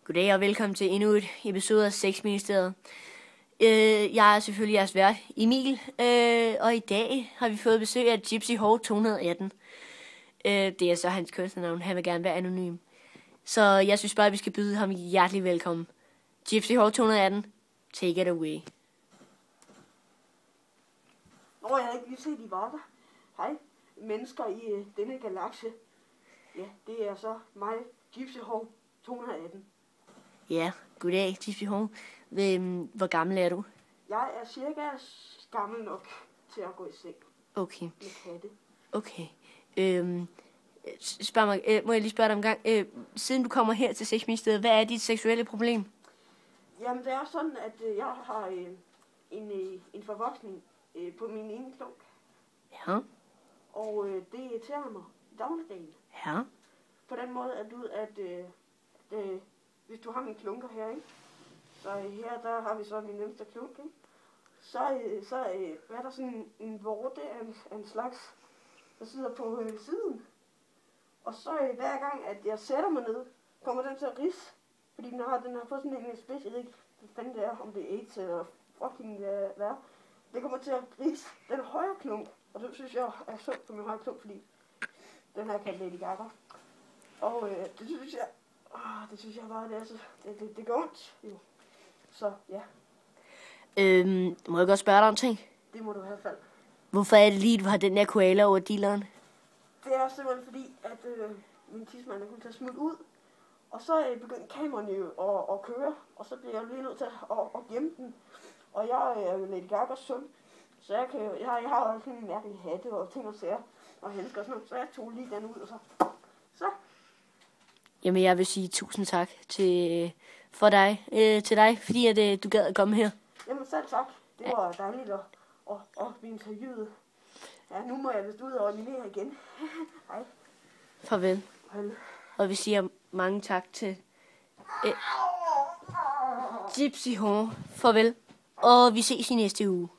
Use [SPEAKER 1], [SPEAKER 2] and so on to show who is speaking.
[SPEAKER 1] Goddag og velkommen til endnu et episode af Sexministeriet. Jeg er selvfølgelig jeres vært, Emil, og i dag har vi fået besøg af Gypsy Whore 218. Det er så hans kunstnernavn, han vil gerne være anonym. Så jeg synes bare, at vi skal byde ham hjertelig velkommen. Gypsy Whore 218, take it away.
[SPEAKER 2] Jeg havde ikke lige set, I var der. Hej, mennesker i denne galakse. Ja, det er så mig, Gypsy Whore 218.
[SPEAKER 1] Ja, goddag, Gypsy Whore. Hvor gammel er du?
[SPEAKER 2] Jeg er cirka gammel nok til at gå i seng
[SPEAKER 1] Okay.
[SPEAKER 2] med katte.
[SPEAKER 1] Okay. Spørg mig, må jeg lige spørge dig om gang? Siden du kommer her til Sexministeriet, hvad er dit seksuelle problem?
[SPEAKER 2] Jamen, det er sådan, at jeg har en forvoksning på min ene klunk.
[SPEAKER 1] Ja.
[SPEAKER 2] Og det irriterer mig i dagligdagen.
[SPEAKER 1] Ja.
[SPEAKER 2] På den måde, at hvis du har min klunker her, ikke? Så her, der har vi så min nemmeste klunk, ikke? Så er der sådan en vorte af en slags, der sidder på siden. Og så hver gang, at jeg sætter mig ned, kommer den til at ridse. Fordi den har fået sådan en spids, jeg ved ikke, hvad fanden det er, om det er AIDS eller fucking hvad. Det kommer til at ridse den højre klunk. Og det synes jeg er sundt på min højre klunk, fordi den her kan Lady Gaga. Og det synes jeg bare, det går ondt, jo. Så, ja.
[SPEAKER 1] Må jeg godt spørge dig om ting?
[SPEAKER 2] Det må du i hvert fald.
[SPEAKER 1] Hvorfor er det lige, du har den der koala over dealeren?
[SPEAKER 2] Det er simpelthen fordi, at min tidsmand er kun til at smutte ud. Og så begyndte kameraerne jo at køre, og så bliver jeg lige nødt til at gemme den. Og jeg er jo Lady Gagas søn, så jeg har også sådan en mærkelig hatte og ting og sager og handsker og sådan noget. Så jeg tog lige den ud, og så. Jamen,
[SPEAKER 1] jeg vil sige tusind tak til dig, fordi at, du gad at komme her.
[SPEAKER 2] Jamen, selv tak. Det var dejligt at blive interviewet. Ja, nu må jeg vist ud og eliminere igen. Hej.
[SPEAKER 1] Farvel.
[SPEAKER 2] Hej.
[SPEAKER 1] Og vi siger mange tak til Gypsy Whore. Farvel. Og vi ses i næste uge.